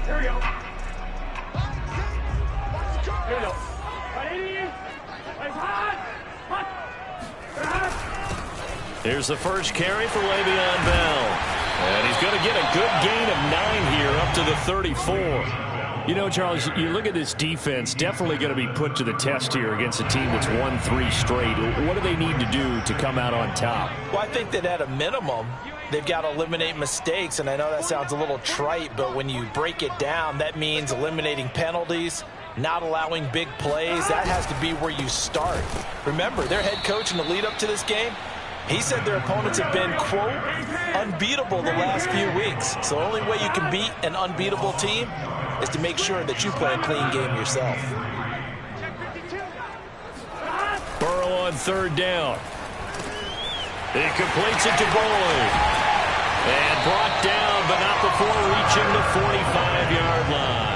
Here we go. Here we go. Here's the first carry for Le'Veon Bell. And he's going to get a good gain of 9 here up to the 34. You know, Charles, you look at this defense, definitely going to be put to the test here against a team that's won 3 straight. What do they need to do to come out on top? Well, I think that at a minimum, they've got to eliminate mistakes, and I know that sounds a little trite, but when you break it down, that means eliminating penalties, not allowing big plays. That has to be where you start. Remember, their head coach in the lead-up to this game, he said their opponents have been, quote, unbeatable the last few weeks. So the only way you can beat an unbeatable team is to make sure that you play a clean game yourself. Burrow on 3rd down. He completes it to Boyd. And brought down, but not before reaching the 45-yard line.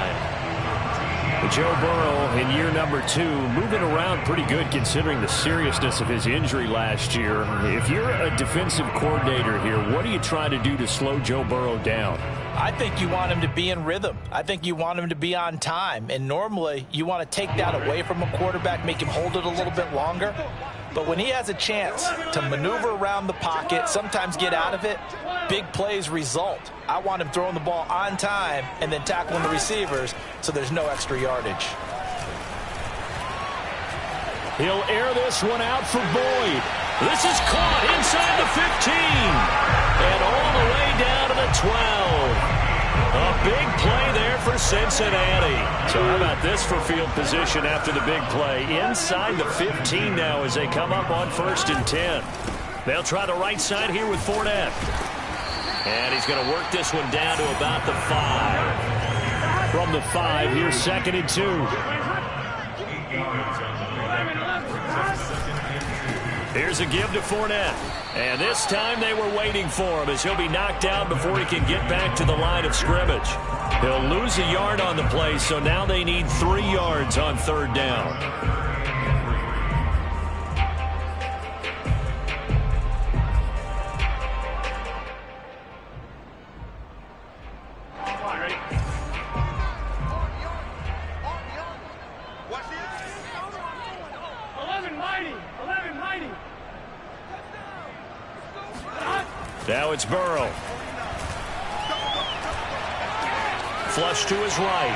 Joe Burrow in year number 2, moving around pretty good considering the seriousness of his injury last year. If you're a defensive coordinator here, what are you trying to do to slow Joe Burrow down? I think you want him to be in rhythm. I think you want him to be on time. And normally you want to take that away from a quarterback, make him hold it a little bit longer. But when he has a chance to maneuver around the pocket, sometimes get out of it, big plays result. I want him throwing the ball on time and then tackling the receivers so there's no extra yardage. He'll air this one out for Boyd. This is caught inside the 15. And all the way down to the 12. A big play there for Cincinnati. So how about this for field position after the big play? Inside the 15 now as they come up on 1st and 10. They'll try the right side here with Fournette. And he's going to work this one down to about the 5. From the 5, here's 2nd and 2. Here's a give to Fournette. And this time they were waiting for him as he'll be knocked down before he can get back to the line of scrimmage. He'll lose a yard on the play, so now they need 3 yards on 3rd down. Now it's Burrow. Flush to his right.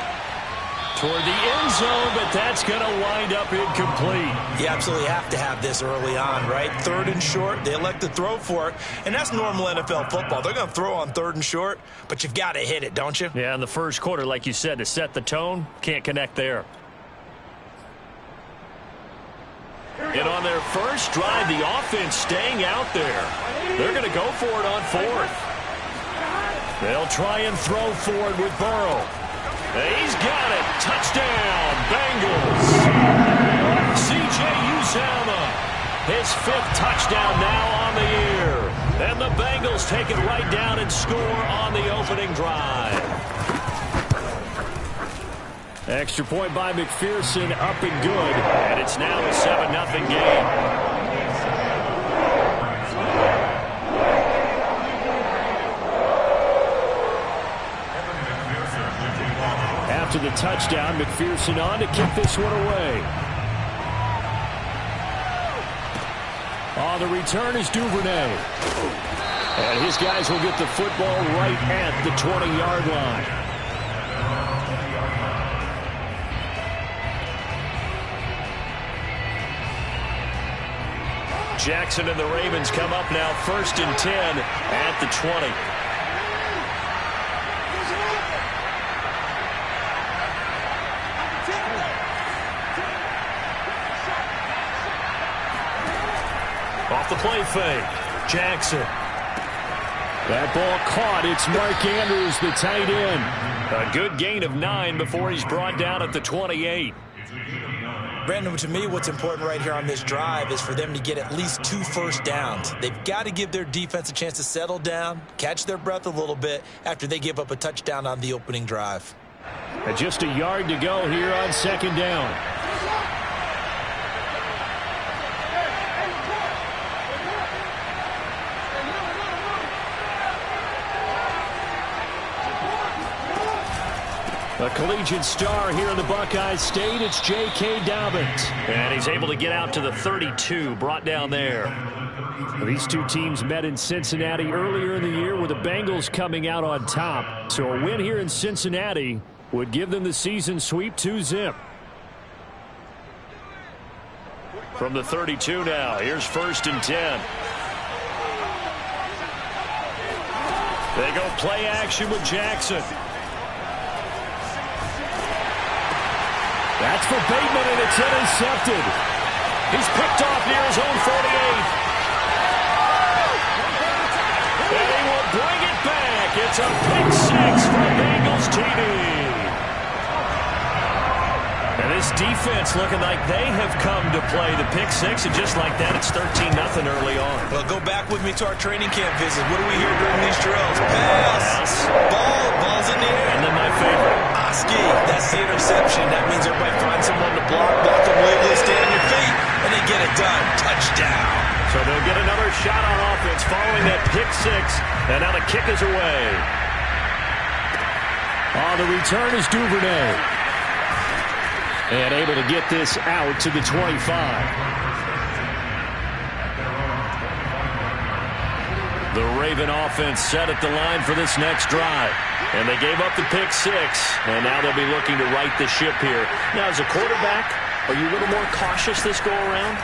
Toward the end zone, but that's going to wind up incomplete. You absolutely have to have this early on, right? 3rd and short, they elect to throw for it, and that's normal NFL football. They're going to throw on 3rd and short, but you've got to hit it, don't you? Yeah, in the first quarter, like you said, to set the tone, can't connect there. And on their first drive, the offense staying out there. They're going to go for it on 4th. They'll try and throw for it with Burrow. He's got it. Touchdown, Bengals. C.J. Uzomah, his 5th touchdown now on the year. And the Bengals take it right down and score on the opening drive. Extra point by McPherson, up and good. And it's now a 7-0 game. After the touchdown, McPherson on to kick this one away. On the return is Duvernay. And his guys will get the football right at the 20-yard line. Jackson and the Ravens come up now 1st and 10 at the 20. Off the play fake. Jackson. That ball caught. It's Mark Andrews, the tight end. A good gain of 9 before he's brought down at the 28. Brandon, to me, what's important right here on this drive is for them to get at least 2 first downs. They've got to give their defense a chance to settle down, catch their breath a little bit after they give up a touchdown on the opening drive. And just a yard to go here on 2nd down. A collegiate star here in the Buckeye State, it's J.K. Dobbins. And he's able to get out to the 32, brought down there. These two teams met in Cincinnati earlier in the year with the Bengals coming out on top. So a win here in Cincinnati would give them the season sweep 2-zip. From the 32 now, here's 1st and 10. They go play action with Jackson. That's for Bateman, and it's intercepted. He's picked off near his own 48. And he will bring it back. It's a pick 6 for Bengals TV. And this defense looking like they have come to play the pick 6, and just like that, it's 13-0 early on. Well, go back with me to our training camp visit. What do we hear during these drills? Pass. Ball's in the air. And then my favorite. Oski, that's the interception. That means everybody finds someone to block them legally, stay on your feet, and they get it done. Touchdown. So they'll get another shot on offense following that pick 6, and now the kick is away. On the return is Duvernay. And able to get this out to the 25. The Raven offense set at the line for this next drive. And they gave up the pick 6, and now they'll be looking to right the ship here. Now, as a quarterback, are you a little more cautious this go-around?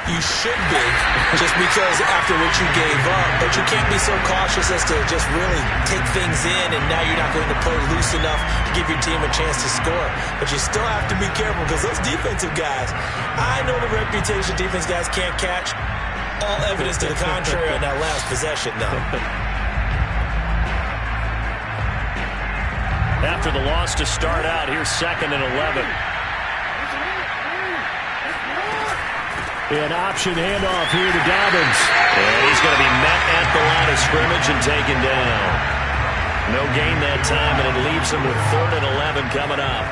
You should be, just because after what you gave up, but you can't be so cautious as to just really take things in, and now you're not going to play loose enough to give your team a chance to score. But you still have to be careful, because those defensive guys, I know the reputation defense guys can't catch. All evidence to the contrary on that last possession, though. After the loss to start out, here's 2nd and 11. An option handoff here to Dobbins. And he's going to be met at the line of scrimmage and taken down. No gain that time, and it leaves him with 3rd and 11 coming up.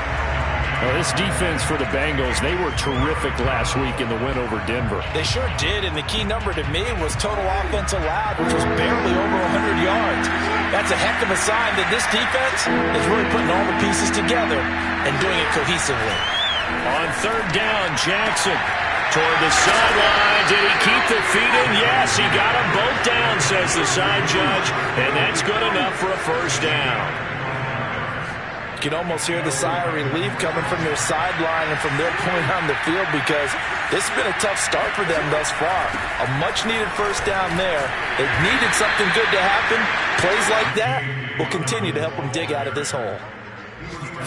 Well, this defense for the Bengals, they were terrific last week in the win over Denver. They sure did, and the key number to me was total offense allowed, which was barely over 100 yards. That's a heck of a sign that this defense is really putting all the pieces together and doing it cohesively. On 3rd down, Jackson toward the sideline. Did he keep the feet in? Yes, he got them both down, says the side judge, and that's good enough for a 1st down. You can almost hear the sigh of relief coming from their sideline and from their point on the field, because this has been a tough start for them thus far. A much-needed 1st down there. They've needed something good to happen. Plays like that will continue to help them dig out of this hole.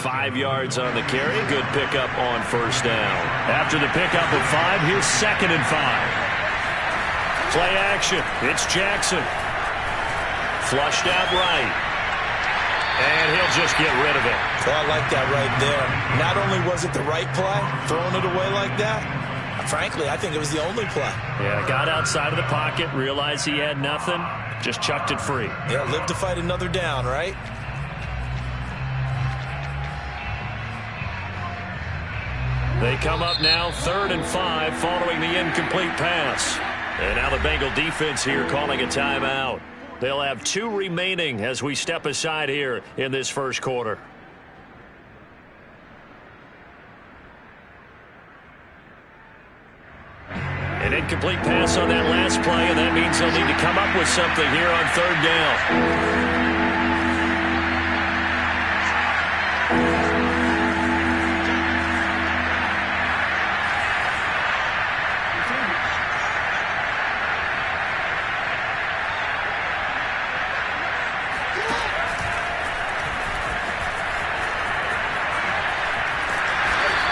5 yards on the carry. Good pickup on 1st down. After the pickup of 5, here's 2nd and 5. Play action. It's Jackson. Flushed out right. And he'll just get rid of it. Oh, I like that right there. Not only was it the right play, throwing it away like that, frankly, I think it was the only play. Yeah, got outside of the pocket, realized he had nothing, just chucked it free. Yeah, live to fight another down, right? They come up now 3rd and 5 following the incomplete pass. And now the Bengal defense here calling a timeout. They'll have 2 remaining as we step aside here in this 1st quarter. An incomplete pass on that last play, and that means they'll need to come up with something here on 3rd down.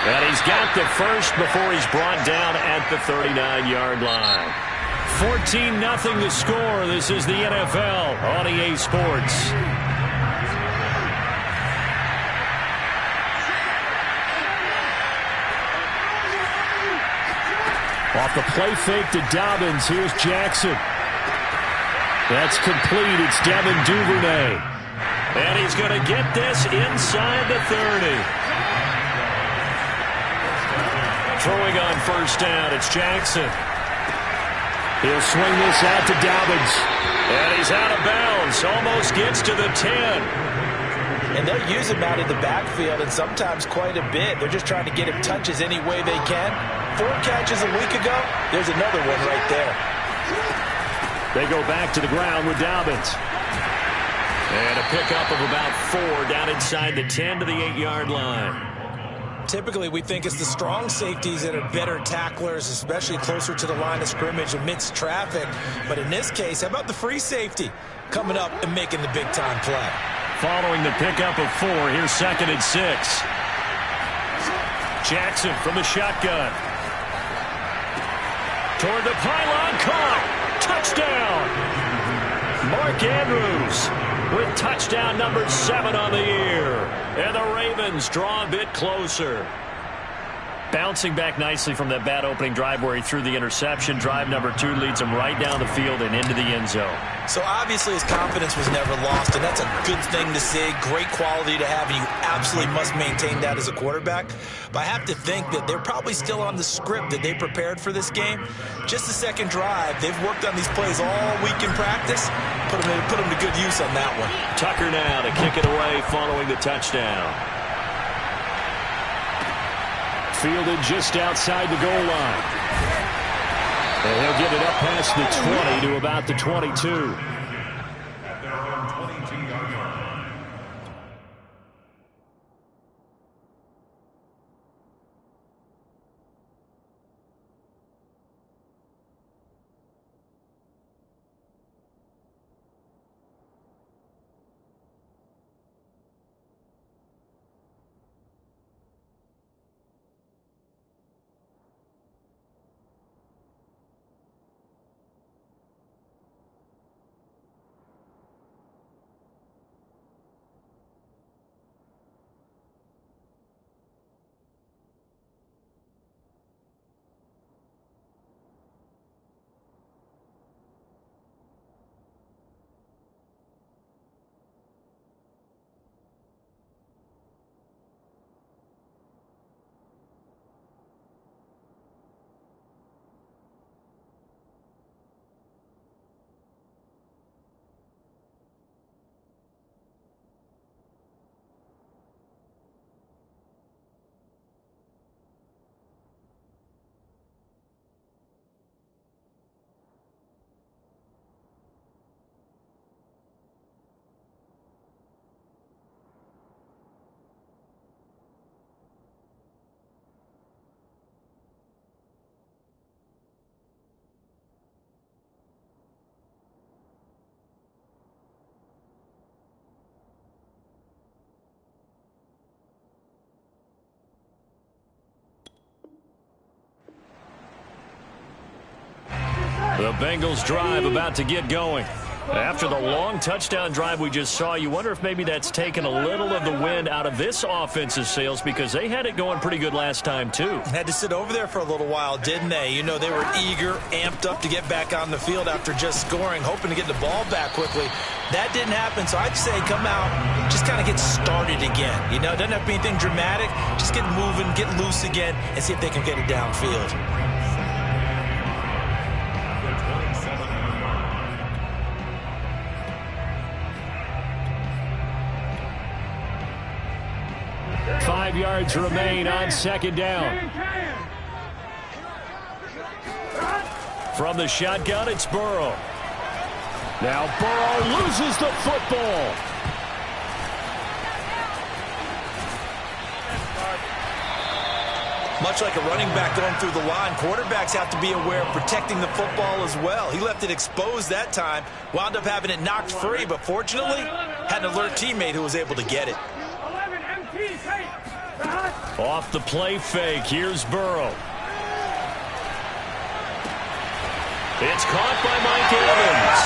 And he's got the 1st before he's brought down at the 39-yard line. 14-0 the score. This is the NFL on EA Sports. Off the play fake to Dobbins, here's Jackson. That's complete. It's Devin Duvernay. And he's going to get this inside the 30. Throwing on 1st down, it's Jackson. He'll swing this out to Dobbins. And he's out of bounds, almost gets to the 10. And they'll use him out in the backfield, and sometimes quite a bit. They're just trying to get him touches any way they can. 4 catches a week ago. There's another one right there. They go back to the ground with Dobbins. And a pickup of about 4 down inside the 10 to the 8-yard line. Typically, we think it's the strong safeties that are better tacklers, especially closer to the line of scrimmage amidst traffic. But in this case, how about the free safety coming up and making the big-time play? Following the pickup of 4, here's 2nd and 6. Jackson from the shotgun. Toward the pylon, caught. Touchdown. Mark Andrews with touchdown number 7 on the year. And the Ravens draw a bit closer. Bouncing back nicely from that bad opening drive where he threw the interception. Drive number 2 leads him right down the field and into the end zone. So obviously his confidence was never lost, and that's a good thing to see. Great quality to have, and you absolutely must maintain that as a quarterback. But I have to think that they're probably still on the script that they prepared for this game. Just the second drive. They've worked on these plays all week in practice. Put them to good use on that one. Tucker now to kick it away following the touchdown. Fielded just outside the goal line. And he'll get it up past the 20 to about the 22. The Bengals drive about to get going. After the long touchdown drive we just saw, you wonder if maybe that's taken a little of the wind out of this offensive sails, because they had it going pretty good last time too. Had to sit over there for a little while, didn't they? You know, they were eager, amped up to get back on the field after just scoring, hoping to get the ball back quickly. That didn't happen, so I'd say come out, just kind of get started again. You know, it doesn't have to be anything dramatic. Just get moving, get loose again, and see if they can get it downfield. Yards remain on 2nd down. From the shotgun, it's Burrow. Now Burrow loses the football. Much like a running back going through the line, quarterbacks have to be aware of protecting the football as well. He left it exposed that time, wound up having it knocked free, but fortunately had an alert teammate who was able to get it. Off the play fake, here's Burrow. It's caught by Mike Evans.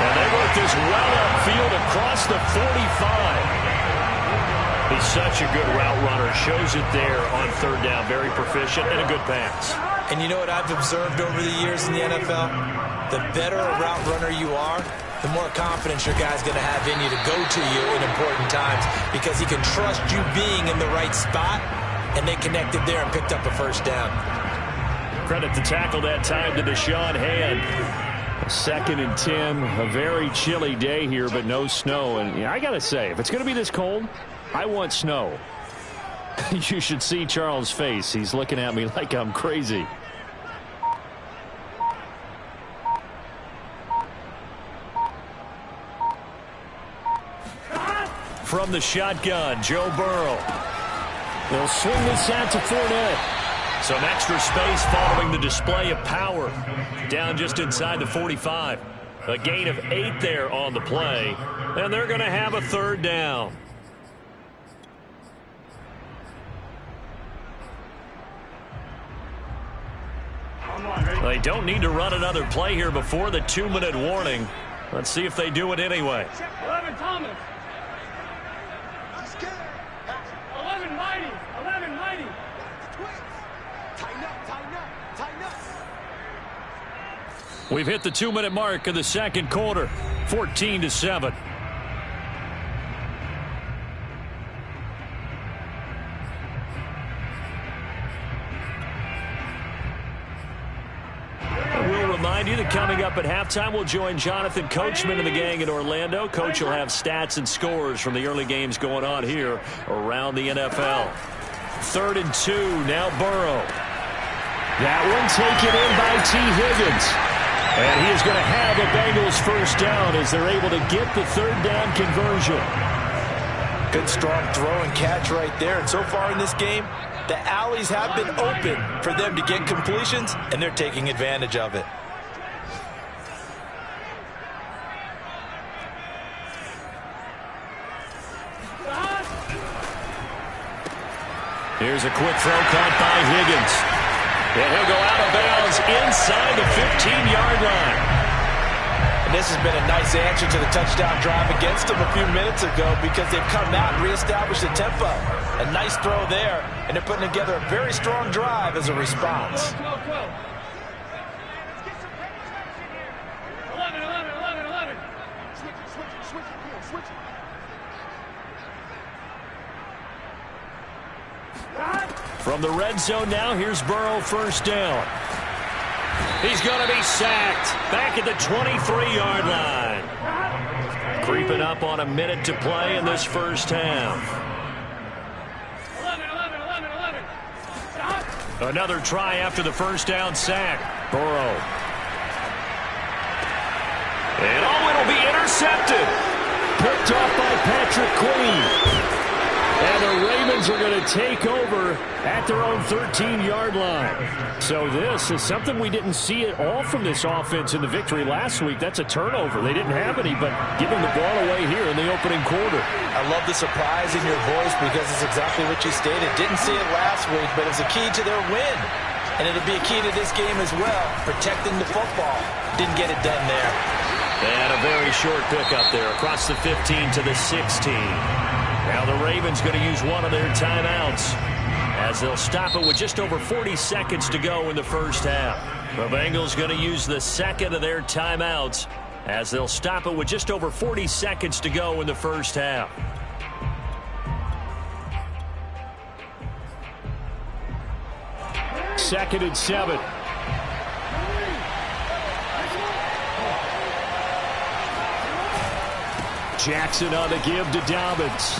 And they work this well upfield across the 45. He's such a good route runner. Shows it there on 3rd down. Very proficient and a good pass. And you know what I've observed over the years in the NFL? The better a route runner you are, the more confidence your guy's going to have in you to go to you in important times, because he can trust you being in the right spot, and they connected there and picked up a 1st down. Credit the tackle that time to Deshaun Hand. 2nd and 10, a very chilly day here, but no snow. And I got to say, if it's going to be this cold, I want snow. You should see Charles' face. He's looking at me like I'm crazy. From the shotgun, Joe Burrow. They'll swing this out to Fournette. Some extra space following the display of power. Down just inside the 45. A gain of 8 there on the play. And they're going to have a 3rd down. They don't need to run another play here before the 2-minute warning. Let's see if they do it anyway. 11 Thomas. 11 Mighty. 11 Mighty. We've hit the 2-minute mark of the 2nd quarter. 14-7. We'll remind you that coming up at halftime, we'll join Jonathan Coachman and the gang in Orlando. Coach will have stats and scores from the early games going on here around the NFL. 3rd and 2, now Burrow. That one taken in by T. Higgins. And he is going to have a Bengals 1st down as they're able to get the 3rd down conversion. Good strong throw and catch right there. And so far in this game, the alleys have been open for them to get completions, and they're taking advantage of it. Here's a quick throw caught by Higgins. And he'll go out of bounds inside the 15-yard line. And this has been a nice answer to the touchdown drive against them a few minutes ago because they've come out and reestablished the tempo. A nice throw there, and they're putting together a very strong drive as a response. 11. Switch it. From the red zone now, here's Burrow 1st down. He's going to be sacked back at the 23-yard line. Creeping up on a minute to play in this 1st half. 11. Another try after the 1st down sack. Burrow. And it'll be intercepted. Picked off by Patrick Queen. And the Ravens are going to take over at their own 13-yard line. So this is something we didn't see at all from this offense in the victory last week. That's a turnover. They didn't have any, but giving the ball away here in the opening quarter. I love the surprise in your voice because it's exactly what you stated. Didn't see it last week, but it's a key to their win. And it'll be a key to this game as well, protecting the football. Didn't get it done there. And a very short pickup there across the 15 to the 16. Now the Ravens going to use one of their timeouts as they'll stop it with just over 40 seconds to go in the 1st half. The Bengals going to use the 2nd of their timeouts as they'll stop it with just over 40 seconds to go in the 1st half. Second and 7. Jackson on the give to Dobbins.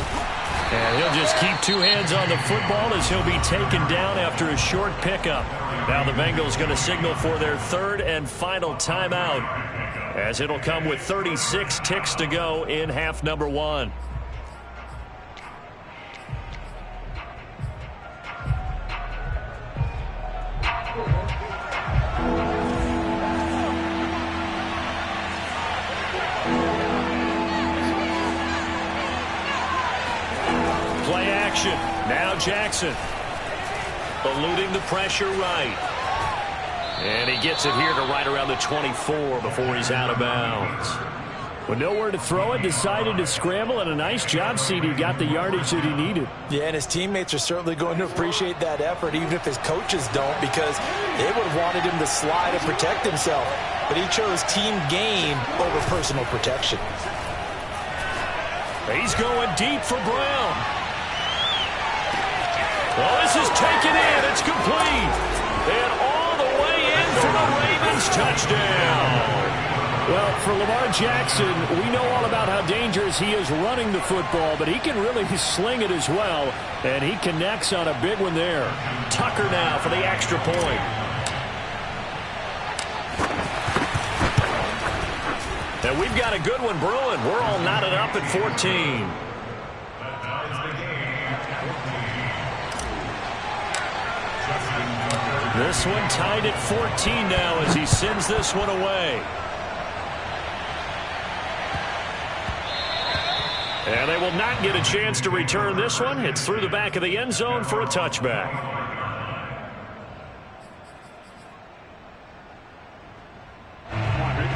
And he'll just keep 2 hands on the football as he'll be taken down after a short pickup. Now the Bengals going to signal for their 3rd and final timeout as it'll come with 36 ticks to go in half number 1. Play action. Now Jackson. Eluding the pressure right. And he gets it here to right around the 24 before he's out of bounds. With nowhere to throw it, decided to scramble, and a nice job, CD. Got the yardage that he needed. Yeah, and his teammates are certainly going to appreciate that effort, even if his coaches don't, because they would have wanted him to slide and protect himself. But he chose team gain over personal protection. He's going deep for Brown. Well, this is taken in. It's complete. And all the way in for the Ravens touchdown. Well, for Lamar Jackson, we know all about how dangerous he is running the football, but he can really sling it as well, and he connects on a big one there. Tucker now for the extra point. And we've got a good one brewing. We're all knotted up at 14. This one tied at 14 now as he sends this one away. And they will not get a chance to return this one. It's through the back of the end zone for a touchback.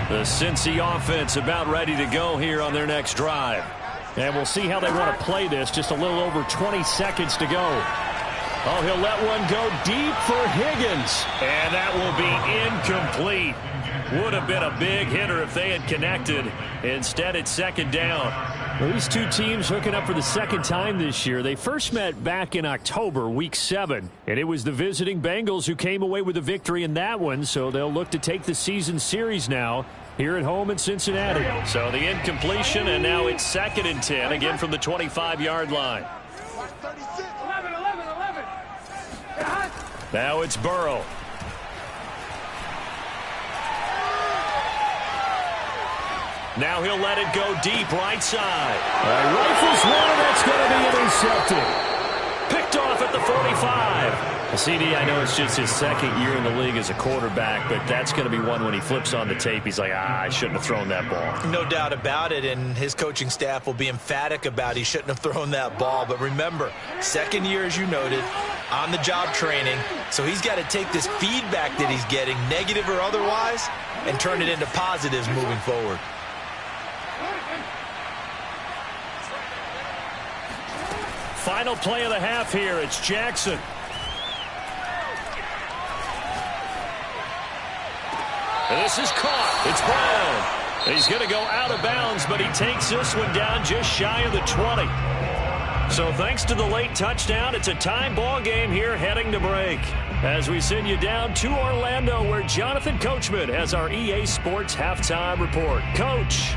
The Cincy offense about ready to go here on their next drive. And we'll see how they want to play this. Just a little over 20 seconds to go. Oh, he'll let one go deep for Higgins. And that will be incomplete. Would have been a big hitter if they had connected. Instead, it's second down. Well, these two teams hooking up for the second time this year. They first met back in October, Week 7. And it was the visiting Bengals who came away with a victory in that one. So they'll look to take the season series now here at home in Cincinnati. So the incompletion, and now it's 2nd and 10, again from the 25-yard line. 11. Now it's Burrow. Now he'll let it go deep right side. Rifles one, and that's going to be intercepted. Picked off at the 45. CD, I know it's just his second year in the league as a quarterback, but that's going to be one when he flips on the tape. He's like, I shouldn't have thrown that ball. No doubt about it, and his coaching staff will be emphatic about he shouldn't have thrown that ball. But remember, second year, as you noted, on-the-job training, so he's got to take this feedback that he's getting, negative or otherwise, and turn it into positives moving forward. Final play of the half here. It's Jackson. This is caught. It's Brown. He's going to go out of bounds, but he takes this one down just shy of the 20. So thanks to the late touchdown, it's a tie ball game here heading to break. As we send you down to Orlando, where Jonathan Coachman has our EA Sports halftime report. Coach.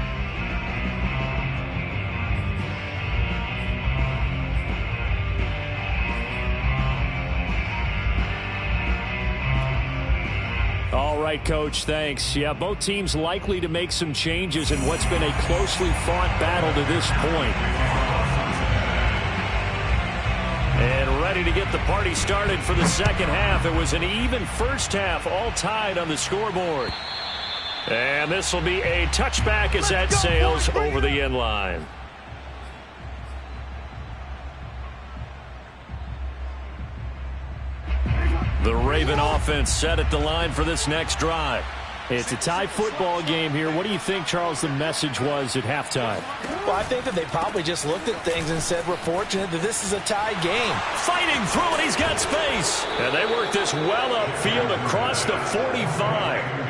All right, Coach, thanks. Yeah, both teams likely to make some changes in what's been a closely fought battle to this point. And ready to get the party started for the second half. It was an even first half, all tied on the scoreboard. And this will be a touchback as that sails over the end line. The Raven offense set at the line for this next drive. It's a tie football game here. What do you think, Charles, the message was at halftime? Well, I think that they probably just looked at things and said, we're fortunate that this is a tie game. Fighting through it, he's got space. And they work this well upfield across the 45.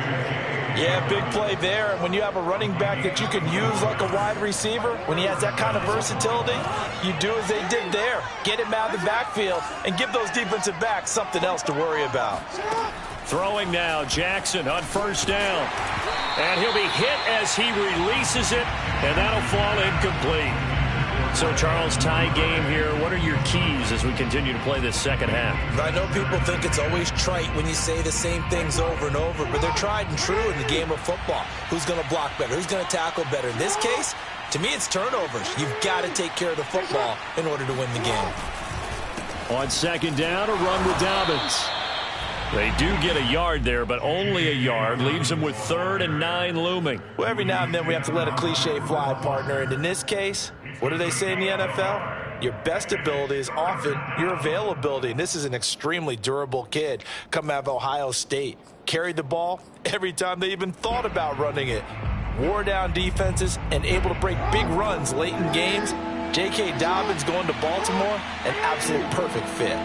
Yeah, big play there. And when you have a running back that you can use like a wide receiver, when he has that kind of versatility, you do as they did there. Get him out of the backfield and give those defensive backs something else to worry about. Throwing now, Jackson on first down. And he'll be hit as he releases it, and that'll fall incomplete. So, Charles, tie game here. What are your keys as we continue to play this second half? I know people think it's always trite when you say the same things over and over, but they're tried and true in the game of football. Who's going to block better? Who's going to tackle better? In this case, to me, it's turnovers. You've got to take care of the football in order to win the game. On second down, a run with Dobbins. They do get a yard there, but only a yard. Leaves them with 3rd and 9 looming. Well, every now and then we have to let a cliche fly, partner. And in this case, what do they say in the NFL? Your best ability is often your availability. And this is an extremely durable kid coming out of Ohio State. Carried the ball every time they even thought about running it. Wore down defenses and able to break big runs late in games. J.K. Dobbins going to Baltimore, an absolute perfect fit.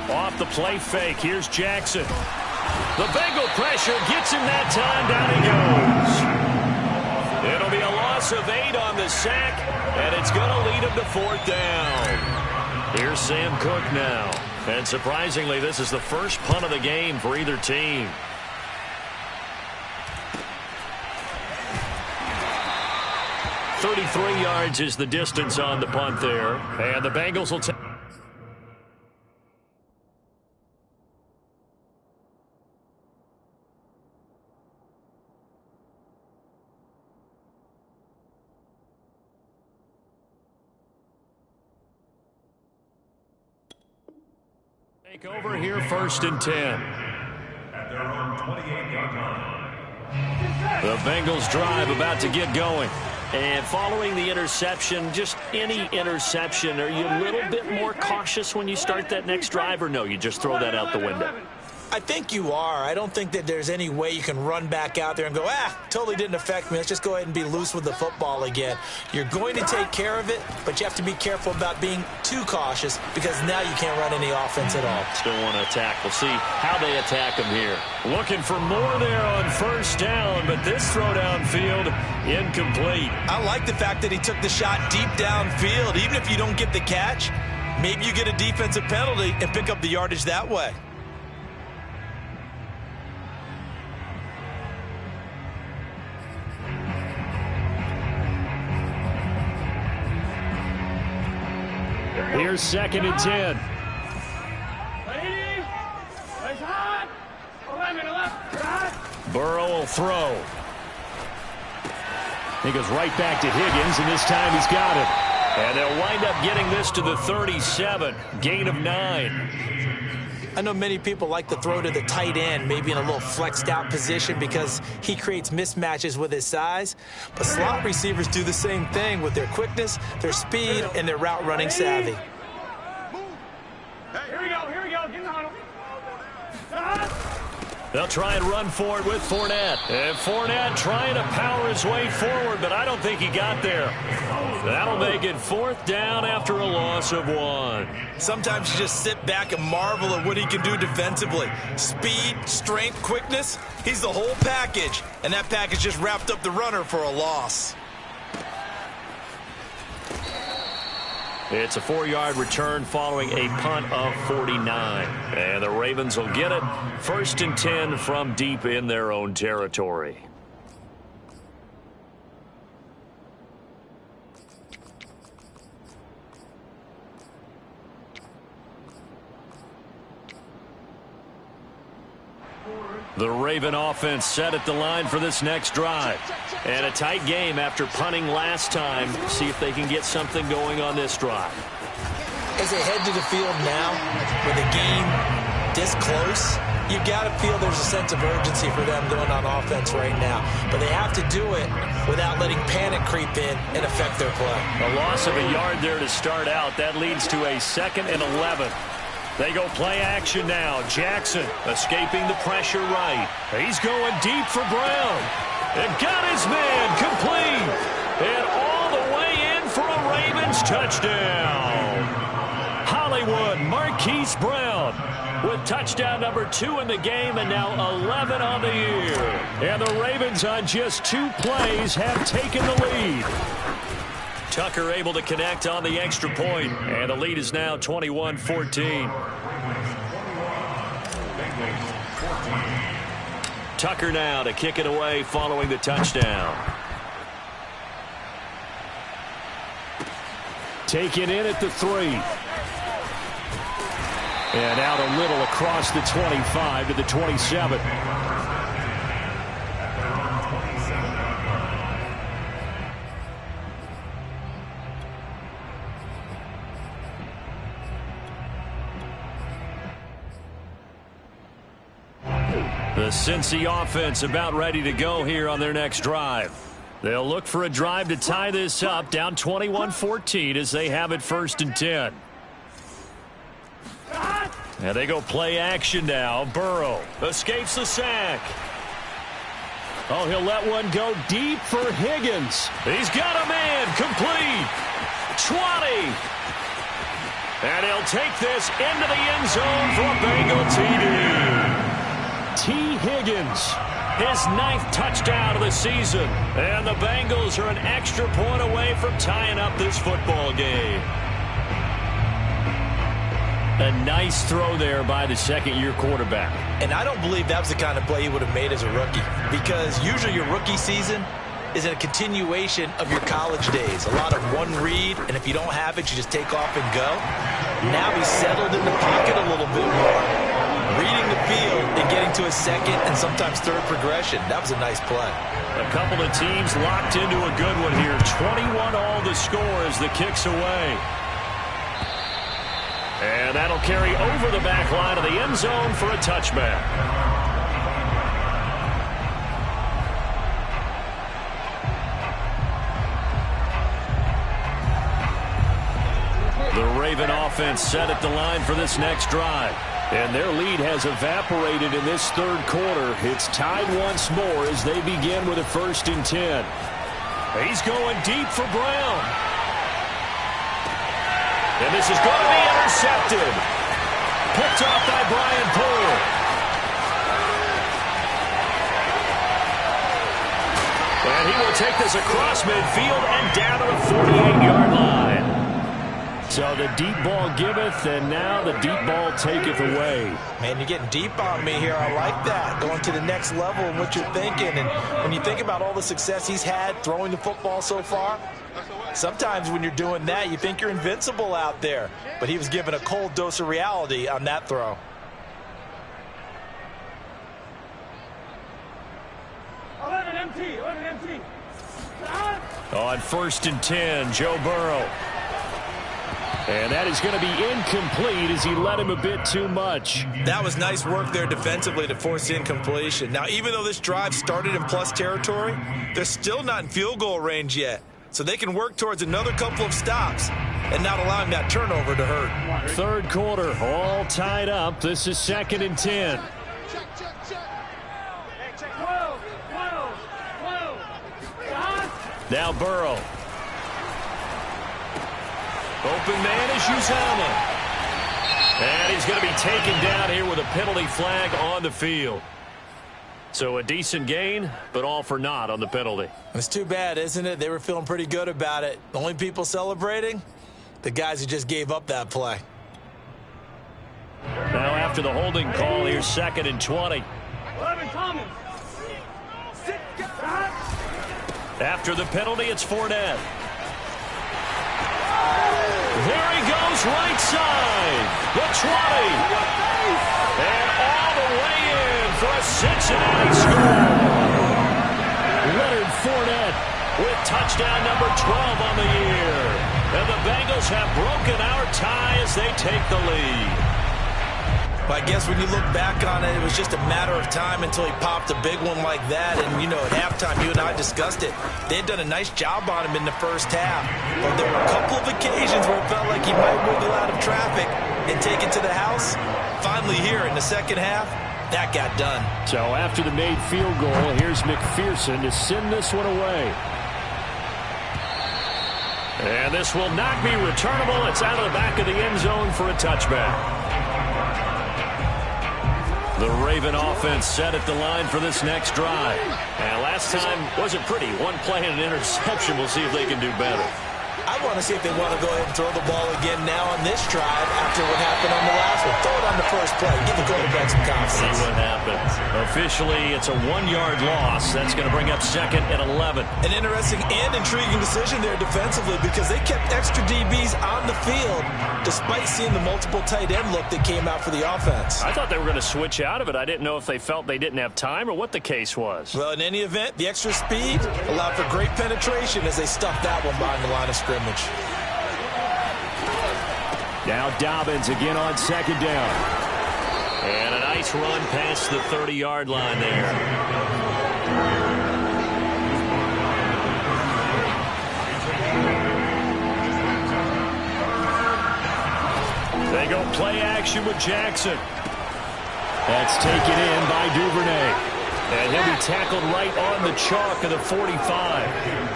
Off the play fake, here's Jackson. The Bengal pressure gets him that time, down he goes. It'll be a loss of 8 on the sack, and it's going to lead him to 4th down. Here's Sam Cook now. And surprisingly, this is the first punt of the game for either team. "33 yards is the distance on the punt there. And the Bengals will take over here, 1st and 10. At their own 28-yard line. The Bengals drive about to get going. And following the interception, just any interception, are you a little bit more cautious when you start that next drive, or no, you just throw that out the window? I think you are. I don't think that there's any way you can run back out there and go, totally didn't affect me. Let's just go ahead and be loose with the football again. You're going to take care of it, but you have to be careful about being too cautious because now you can't run any offense at all. Still want to attack. We'll see how they attack them here. Looking for more there on 1st down, but this throw downfield incomplete. I like the fact that he took the shot deep downfield. Even if you don't get the catch, maybe you get a defensive penalty and pick up the yardage that way. Here's 2nd and 10. Burrow will throw. He goes right back to Higgins, and this time he's got it. And they'll wind up getting this to the 37. Gain of 9. I know many people like to throw to the tight end, maybe in a little flexed out position because he creates mismatches with his size. But slot receivers do the same thing with their quickness, their speed, and their route running savvy. Here we go. Get in the huddle. They'll try and run for it with Fournette. And Fournette trying to power his way forward, but I don't think he got there. That'll make it 4th down after a loss of 1. Sometimes you just sit back and marvel at what he can do defensively. Speed, strength, quickness, he's the whole package. And that package just wrapped up the runner for a loss. It's a 4-yard return following a punt of 49. And the Ravens will get it. 1st and 10 from deep in their own territory. The Raven offense set at the line for this next drive. And a tight game after punting last time. See if they can get something going on this drive. As they head to the field now, with the game this close, you've got to feel there's a sense of urgency for them going on offense right now. But they have to do it without letting panic creep in and affect their play. A loss of a yard there to start out. That leads to a 2nd and 11. They go play action now. Jackson escaping the pressure right. He's going deep for Brown. And got his man complete. And all the way in for a Ravens touchdown. Hollywood Marquise Brown with touchdown number 2 in the game and now 11 on the year. And the Ravens on just 2 plays have taken the lead. Tucker able to connect on the extra point, and the lead is now 21-14. Tucker now to kick it away following the touchdown. Taken in at the 3. And out a little across the 25 to the 27. The Cincy offense about ready to go here on their next drive. They'll look for a drive to tie this up, down 21-14 as they have it 1st and 10. And they go play action now. Burrow escapes the sack. Oh, he'll let one go deep for Higgins. He's got a man complete. 20. And he'll take this into the end zone for a Bengal TD. T. Higgins, his 9th touchdown of the season. And the Bengals are an extra point away from tying up this football game. A nice throw there by the second-year quarterback. And I don't believe that was the kind of play he would have made as a rookie, because usually your rookie season is a continuation of your college days. A lot of one read, and if you don't have it, you just take off and go. Now he's settled in the pocket a little bit more, reading the field and getting to a second and sometimes third progression. That was a nice play. A couple of teams locked into a good one here. 21 all the score as the kick's away. And that'll carry over the back line of the end zone for a touchback. The Raven offense set at the line for this next drive. And their lead has evaporated in this third quarter. It's tied once more as they begin with a 1st and 10. He's going deep for Brown. And this is going to be intercepted. Picked off by Brian Poole. And he will take this across midfield and down to the 48-yard line. So the deep ball giveth, and now the deep ball taketh away. Man, you're getting deep on me here. I like that. Going to the next level and what you're thinking. And when you think about all the success he's had throwing the football so far, sometimes when you're doing that, you think you're invincible out there. But he was given a cold dose of reality on that throw. empty. On 1st and 10, Joe Burrow. And that is going to be incomplete as he led him a bit too much. That was nice work there defensively to force incompletion. Now, even though this drive started in plus territory, they're still not in field goal range yet. So they can work towards another couple of stops and not allowing that turnover to hurt. Third quarter, all tied up. This is 2nd and 10. Now Burrow. Open man is Uzama. And he's going to be taken down here with a penalty flag on the field. So a decent gain, but all for naught on the penalty. It's too bad, isn't it? They were feeling pretty good about it. The only people celebrating? The guys who just gave up that play. Now after the holding call, here's 2nd and 20. 11 Thomas. After the penalty, it's Fournette. There he goes, right side. The 20. And all the way in for a Cincinnati score. Leonard Fournette with touchdown number 12 on the year. And the Bengals have broken our tie as they take the lead. Well, I guess when you look back on it, it was just a matter of time until he popped a big one like that. And, you know, at halftime, you and I discussed it. They had done a nice job on him in the first half. But there were a couple of occasions where it felt like he might wiggle out of traffic and take it to the house. Finally here in the second half, that got done. So after the made field goal, here's McPherson to send this one away. And this will not be returnable. It's out of the back of the end zone for a touchback. The Raven offense set at the line for this next drive. And last time wasn't pretty. One play and an interception. We'll see if they can do better. I want to see if they want to go ahead and throw the ball again now on this drive after what happened on the last one. Throw it on the first play. Give the quarterback some confidence. See what happens. Officially, it's a 1-yard loss. That's going to bring up 2nd and 11. An interesting and intriguing decision there defensively because they kept extra DBs on the field despite seeing the multiple tight end look that came out for the offense. I thought they were going to switch out of it. I didn't know if they felt they didn't have time or what the case was. Well, in any event, the extra speed allowed for great penetration as they stuffed that one behind the line of scrimmage. Now Dobbins again on 2nd down. And a nice run past the 30-yard line there. They go play action with Jackson. That's taken in by Duvernay. And he'll be tackled right on the chalk of the 45.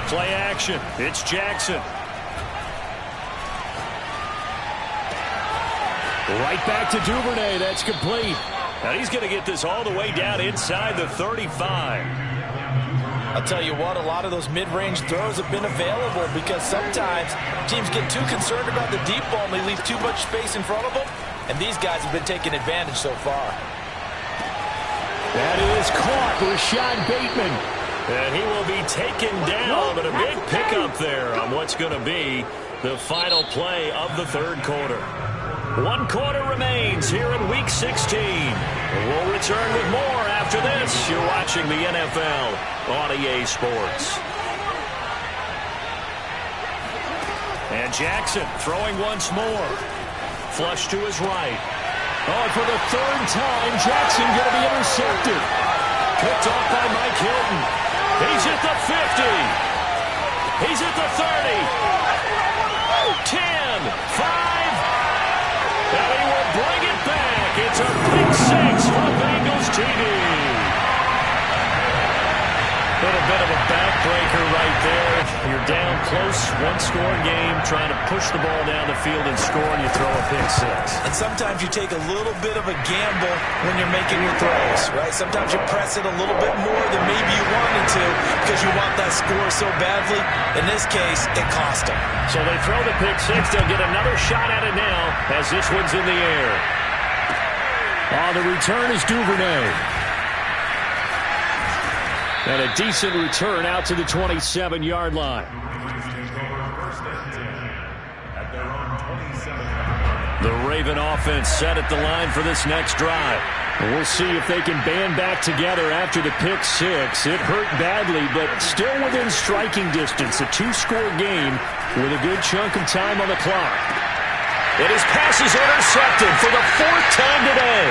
Play action. It's Jackson. Right back to Duvernay. That's complete. Now he's going to get this all the way down inside the 35. I'll tell you what, a lot of those mid-range throws have been available because sometimes teams get too concerned about the deep ball and they leave too much space in front of them, and these guys have been taking advantage so far. That is caught, Rashad Bateman. And he will be taken down, but a big pickup there on what's going to be the final play of the third quarter. 1 quarter remains here in Week 16. We'll return with more after this. You're watching the NFL on EA Sports. And Jackson throwing once more. Flush to his right. Oh, for the third time, Jackson going to be intercepted. Picked off by Mike Hilton. He's at the 50. He's at the 30. 10, 5. And he will bring it back. It's a pick six for Bengals TD. Little bit of a backbreaker right there. You're down close, one-score game, trying to push the ball down the field and score, and you throw a pick six. And sometimes you take a little bit of a gamble when you're making your throws, right? Sometimes you press it a little bit more than maybe you wanted to because you want that score so badly. In this case, it cost them. So they throw the pick six. They'll get another shot at it now as this one's in the air. The return is Duvernay. And a decent return out to the 27-yard line. The Raven offense set at the line for this next drive. We'll see if they can band back together after the pick six. It hurt badly, but still within striking distance. A 2-score game with a good chunk of time on the clock. And his pass is intercepted for the 4th time today.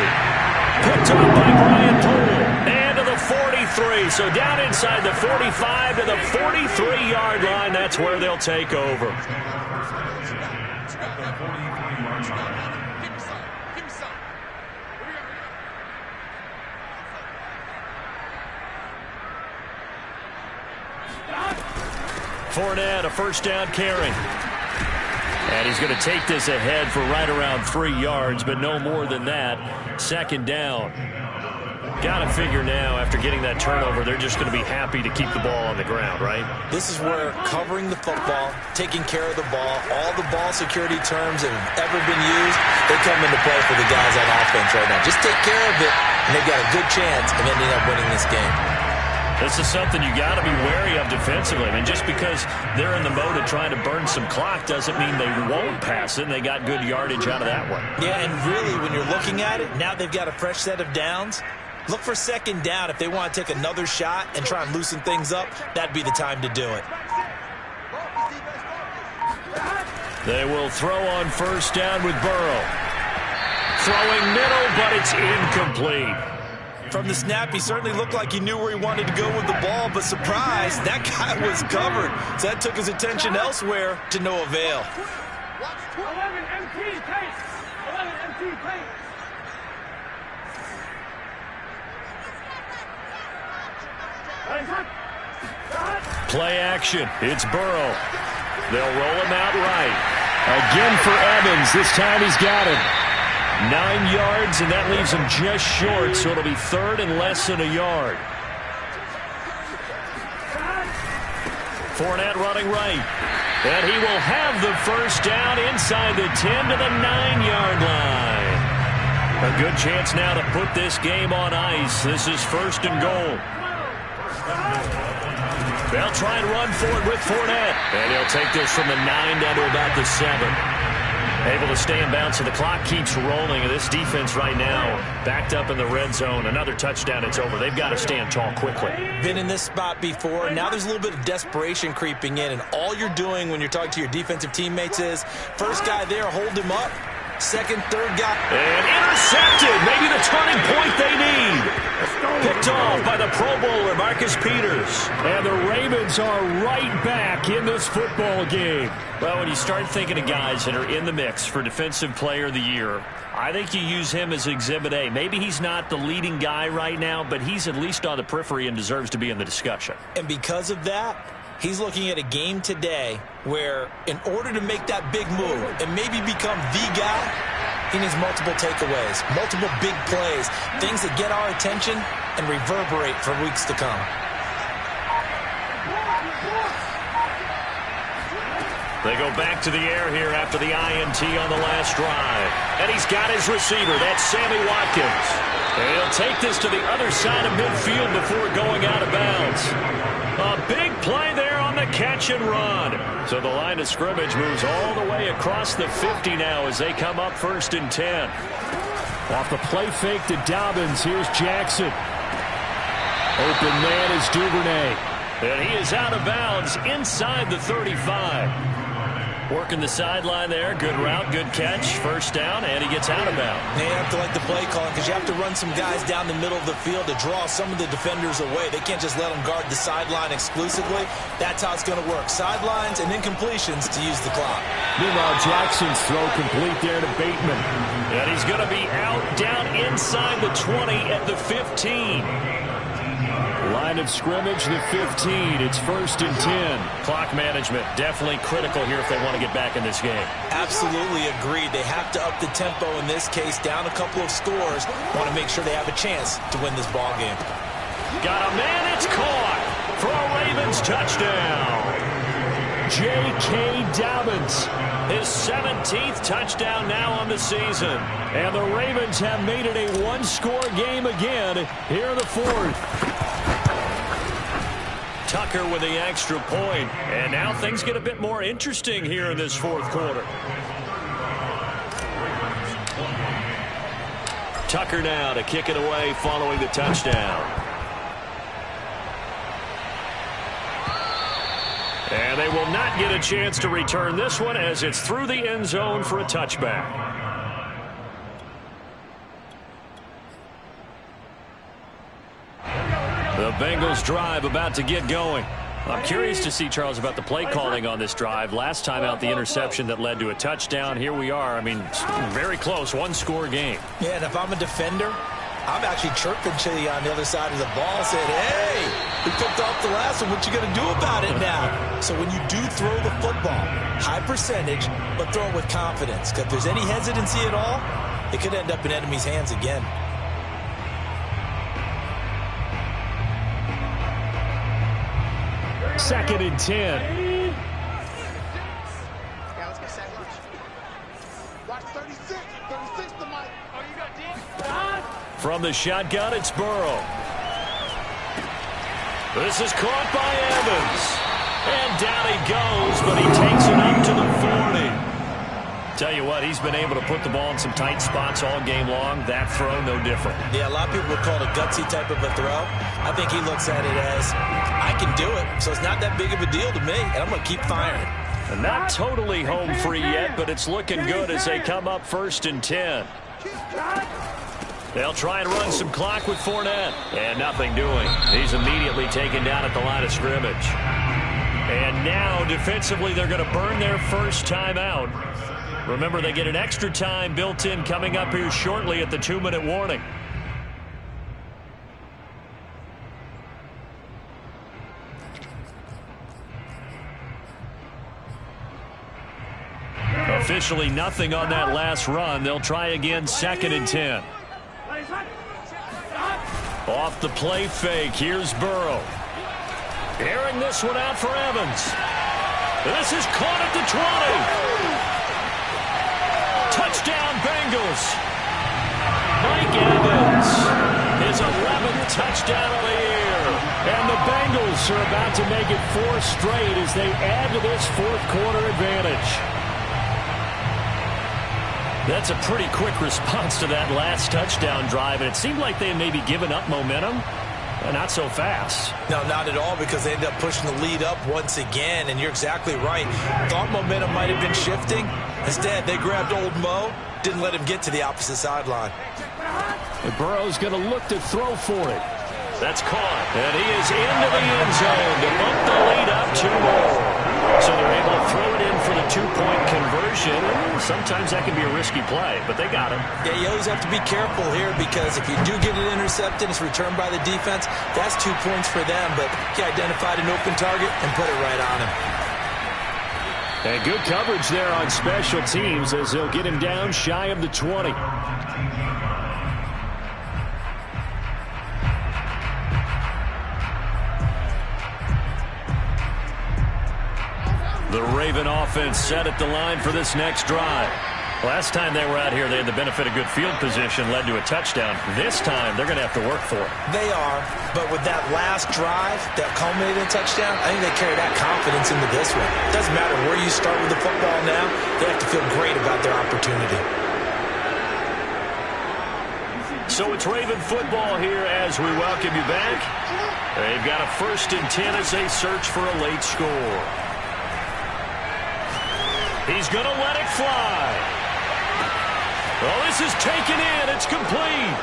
Picked up by Brian Poole. And to the 43. So down inside the 45 to the 43-yard line. That's where they'll take over. Fournette, a first down carry. And he's going to take this ahead for right around 3 yards, but no more than that. 2nd down. Got to figure now, after getting that turnover, they're just going to be happy to keep the ball on the ground, right? This is where covering the football, taking care of the ball, all the ball security terms that have ever been used, they come into play for the guys on offense right now. Just take care of it, and they've got a good chance of ending up winning this game. This is something you got to be wary of defensively. I mean, just because they're in the mode of trying to burn some clock doesn't mean they won't pass it, and they got good yardage out of that one. Yeah, and really, when you're looking at it, now they've got a fresh set of downs. Look for 2nd down. If they want to take another shot and try and loosen things up, that'd be the time to do it. They will throw on 1st down with Burrow. Throwing middle, but it's incomplete. From the snap, he certainly looked like he knew where he wanted to go with the ball, but surprise, that guy was covered. So that took his attention elsewhere to no avail. 11 MT pace. 11 MT pace. Play action. It's Burrow. They'll roll him out right. Again for Evans. This time he's got it. 9 yards, and that leaves him just short, so it'll be 3rd and less than a yard. Fournette running right. And he will have the 1st down inside the 10 to the 9-yard line. A good chance now to put this game on ice. This is 1st and goal. They'll try and run for it with Fournette. And he'll take this from the 9 down to about the 7. Able to stay in bounds, so the clock keeps rolling. And this defense right now backed up in the red zone. Another touchdown, it's over. They've got to stand tall quickly. Been in this spot before. Now there's a little bit of desperation creeping in. And all you're doing when you're talking to your defensive teammates is, first guy there, hold him up. 2nd, 3rd guy. And intercepted. Maybe the turning point they need. Picked off by the Pro Bowler, Marcus Peters. And the Ravens are right back in this football game. Well, when you start thinking of guys that are in the mix for Defensive Player of the Year, I think you use him as Exhibit A. Maybe he's not the leading guy right now, but he's at least on the periphery and deserves to be in the discussion. And because of that, he's looking at a game today where in order to make that big move and maybe become the guy, he needs multiple takeaways, multiple big plays, things that get our attention and reverberate for weeks to come. They go back to the air here after the INT on the last drive. And he's got his receiver. That's Sammy Watkins. And he'll take this to the other side of midfield before going out of bounds. A big play there on the catch and run. So the line of scrimmage moves all the way across the 50 now as they come up 1st and 10. Off the play fake to Dobbins, here's Jackson. Open man is Duvernay. And he is out of bounds inside the 35. Working the sideline there. Good route, good catch. 1st down, and he gets out of bounds. They have to like the play calling because you have to run some guys down the middle of the field to draw some of the defenders away. They can't just let them guard the sideline exclusively. That's how it's going to work. Sidelines and incompletions to use the clock. Meanwhile, Jackson's throw complete there to Bateman. And he's going to be out down inside the 20 at the 15. Line of scrimmage, the 15. It's 1st and 10. Clock management definitely critical here if they want to get back in this game. Absolutely agreed. They have to up the tempo in this case, down a couple of scores. Want to make sure they have a chance to win this ball game. Got a man, it's caught for a Ravens touchdown. J.K. Dobbins. His 17th touchdown now on the season. And the Ravens have made it a one-score game again here in the 4th. Tucker with the extra point. And now things get a bit more interesting here in this 4th quarter. Tucker now to kick it away following the touchdown. And they will not get a chance to return this one as it's through the end zone for a touchback. The Bengals drive about to get going. I'm curious to see, Charles, about the play calling on this drive. Last time out, the interception that led to a touchdown. Here we are. I mean, very close, one-score game. Yeah, and if I'm a defender, I'm actually chirping to you on the other side of the ball, saying, hey, we picked off the last one. What you going to do about it now? So when you do throw the football, high percentage, but throw it with confidence. Because if there's any hesitancy at all, it could end up in enemy's hands again. Second and 10. Yeah, let's get sack lunch. Watch 36. 36 the mic. Oh, you got deep. From the shotgun, it's Burrow. This is caught by Evans. And down he goes, but he takes it up to the 40. Tell you what, he's been able to put the ball in some tight spots all game long. That throw, no different. Yeah, a lot of people would call it a gutsy type of a throw. I think he looks at it as, I can do it, so it's not that big of a deal to me, and I'm going to keep firing. And not totally home free yet, but it's looking good as they come up 1st and 10. They'll try and run some clock with Fournette. And nothing doing. He's immediately taken down at the line of scrimmage. And now, defensively, they're going to burn their first timeout. Remember, they get an extra time built in coming up here shortly at the 2-minute warning. Officially nothing on that last run. They'll try again, 2nd and 10. Off the play fake, here's Burrow. Airing this one out for Evans. This is caught at the 20. Touchdown, Bengals. Mike Evans, his 11th touchdown of the year. And the Bengals are about to make it 4 straight as they add to this 4th quarter advantage. That's a pretty quick response to that last touchdown drive, and it seemed like they had maybe given up momentum. Not so fast. No, not at all, because they ended up pushing the lead up once again, and you're exactly right. Thought momentum might have been shifting. Instead, they grabbed old Mo, didn't let him get to the opposite sideline. And Burrow's going to look to throw for it. That's caught, and he is into the end zone to bump the lead up 2 more. So they're able to throw it in for the 2-point conversion. Sometimes that can be a risky play, but they got him. Yeah, you always have to be careful here because if you do get it intercepted, it's returned by the defense. That's 2 points for them, but he identified an open target and put it right on him. And good coverage there on special teams as they'll get him down shy of the 20. The Raven offense set at the line for this next drive. Last time they were out here, they had the benefit of good field position, led to a touchdown. This time, they're going to have to work for it. They are, but with that last drive that culminated in a touchdown, I think they carry that confidence into this one. It doesn't matter where you start with the football now. They have to feel great about their opportunity. So it's Raven football here as we welcome you back. They've got a 1st and 10 as they search for a late score. He's going to let it fly. Well, this is taken in. It's complete.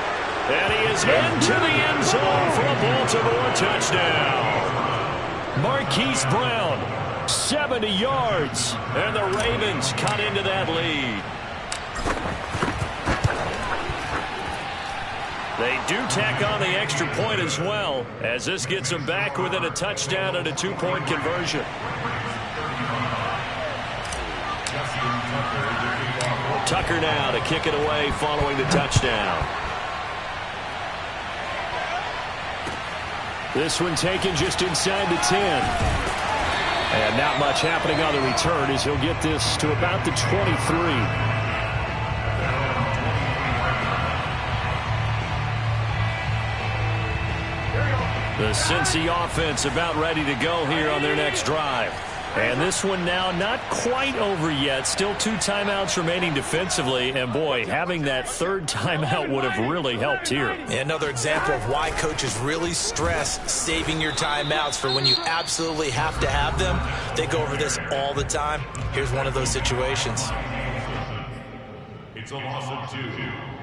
And he is into the end zone for a Baltimore touchdown. Marquise Brown, 70 yards. And the Ravens cut into that lead. They do tack on the extra point as well, as this gets them back within a touchdown and a 2-point conversion. Tucker now to kick it away following the touchdown. This one taken just inside the 10. And not much happening on the return as he'll get this to about the 23. The Cincy offense about ready to go here on their next drive. And this one now not quite over yet. Still 2 timeouts remaining defensively. And, boy, having that 3rd timeout would have really helped here. Another example of why coaches really stress saving your timeouts for when you absolutely have to have them. They go over this all the time. Here's one of those situations. It's a loss of 2.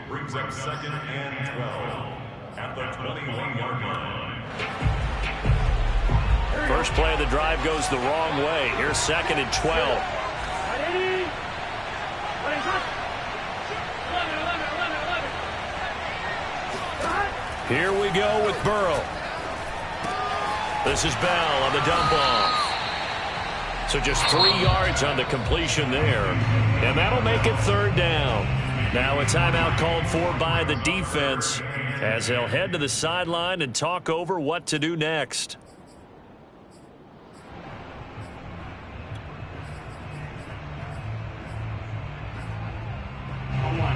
Brings up 2nd and 12 at the 21-yard line. First play of the drive goes the wrong way. Here's 2nd and 12. Here we go with Burrow. This is Bell on the dump off. So just 3 yards on the completion there. And that'll make it 3rd down. Now a timeout called for by the defense as they'll head to the sideline and talk over what to do next.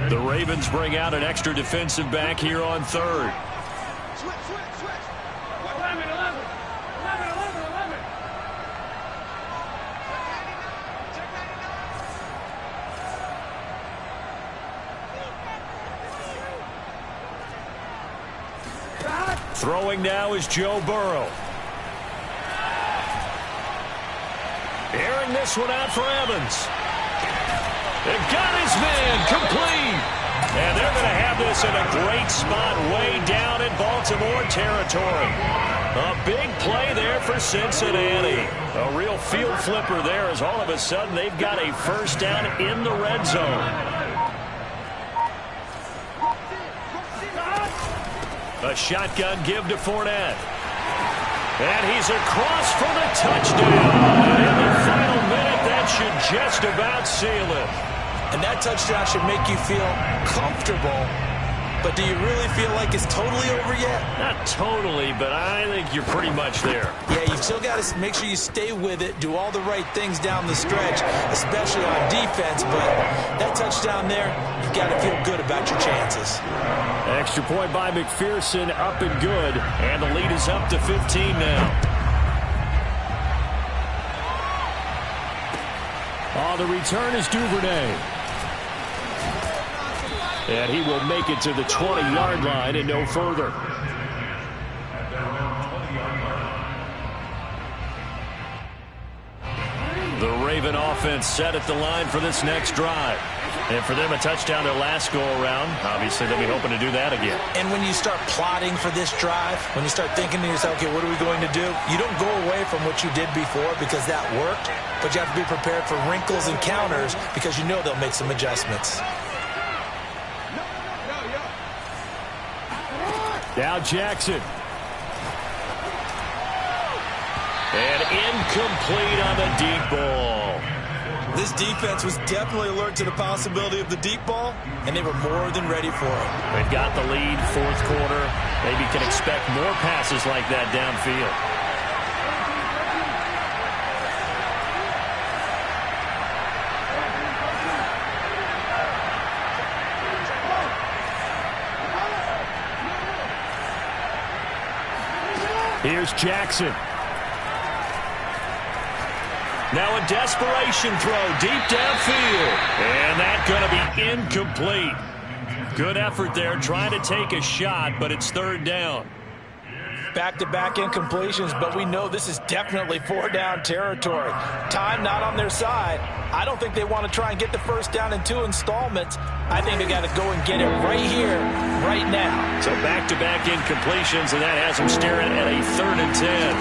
The Ravens bring out an extra defensive back here on 3rd. Switch. 11. Throwing now is Joe Burrow. Airing this one out for Evans. They've got his man complete. And they're going to have this in a great spot way down in Baltimore territory. A big play there for Cincinnati. A real field flipper there as all of a sudden they've got a 1st down in the red zone. A shotgun give to Fournette. And he's across for the touchdown. In the final minute, that should just about seal it. And that touchdown should make you feel comfortable. But do you really feel like it's totally over yet? Not totally, but I think you're pretty much there. Yeah, you've still got to make sure you stay with it, do all the right things down the stretch, especially on defense. But that touchdown there, you've got to feel good about your chances. Extra point by McPherson, up and good. And the lead is up to 15 now. Oh, the return is Duvernay. And he will make it to the 20-yard line and no further. The Raven offense set at the line for this next drive. And for them, a touchdown their last go-around. Obviously, they'll be hoping to do that again. And when you start plotting for this drive, when you start thinking to yourself, okay, what are we going to do? You don't go away from what you did before because that worked, but you have to be prepared for wrinkles and counters because you know they'll make some adjustments. Now Jackson. And incomplete on the deep ball. This defense was definitely alert to the possibility of the deep ball, and they were more than ready for it. They've got the lead, 4th quarter. Maybe can expect more passes like that downfield. Here's Jackson. Now a desperation throw deep downfield. And that's going to be incomplete. Good effort there trying to take a shot, but it's third down. Back-to-back incompletions, but we know this is definitely four-down territory. Time not on their side. I don't think they want to try and get the first down in 2 installments. I think they got to go and get it right here, right now. So back-to-back incompletions, and that has them staring at a 3rd and 10.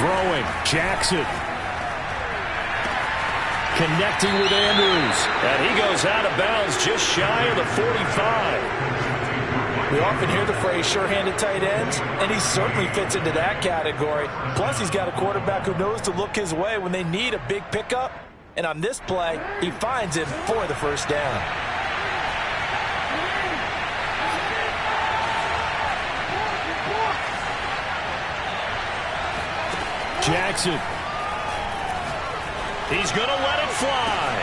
Throwing, Jackson. Connecting with Andrews. And he goes out of bounds just shy of the 45. We often hear the phrase sure-handed tight ends, and he certainly fits into that category. Plus, he's got a quarterback who knows to look his way when they need a big pickup. And on this play, he finds him for the first down. Jackson. He's going to let it fly.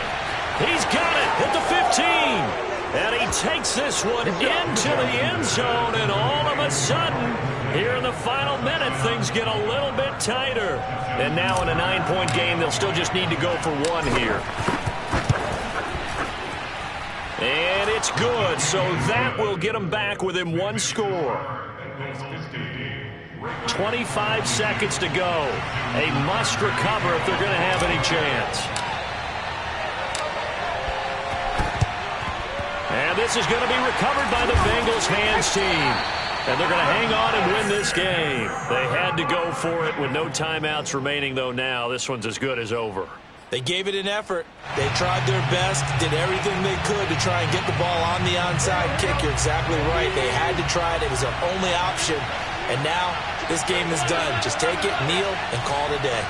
He's got it at the 15. And he takes this one into the end zone, and all of a sudden, here in the final minute, things get a little bit tighter. And now in a 9-point game, they'll still just need to go for 1 here. And it's good, so that will get them back within 1 score. 25 seconds to go. A must recover if they're going to have any chance. And this is going to be recovered by the Bengals hands team. And they're going to hang on and win this game. They had to go for it with no timeouts remaining, though now. This one's as good as over. They gave it an effort. They tried their best, did everything they could to try and get the ball on the onside kick. You're exactly right. They had to try it. It was their only option. And now this game is done. Just take it, kneel, and call it a day.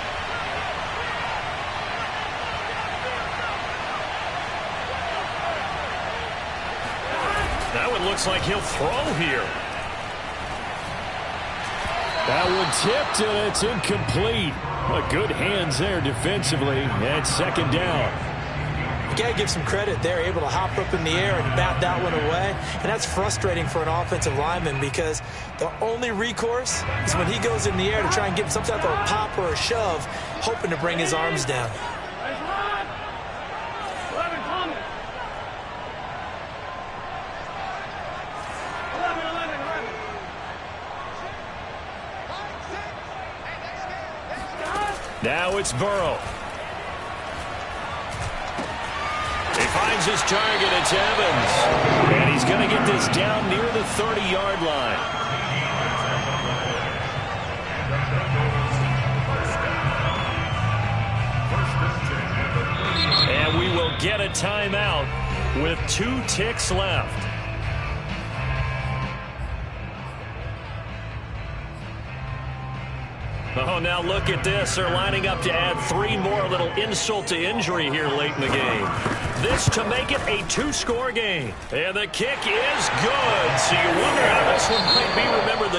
Now it looks like he'll throw here. That one tipped, and it's incomplete. Well, good hands there defensively. And 2nd down. You got to give some credit. They're able to hop up in the air and bat that one away. And that's frustrating for an offensive lineman because the only recourse is when he goes in the air to try and get some type of a pop or a shove, hoping to bring his arms down. Now it's Burrow. He finds his target. It's Evans. And he's going to get this down near the 30-yard line. And we will get a timeout with 2 ticks left. Oh, now look at this. They're lining up to add 3 more, little insult to injury here late in the game. This to make it a 2-score game. And the kick is good. So you wonder how this one might be remembered the next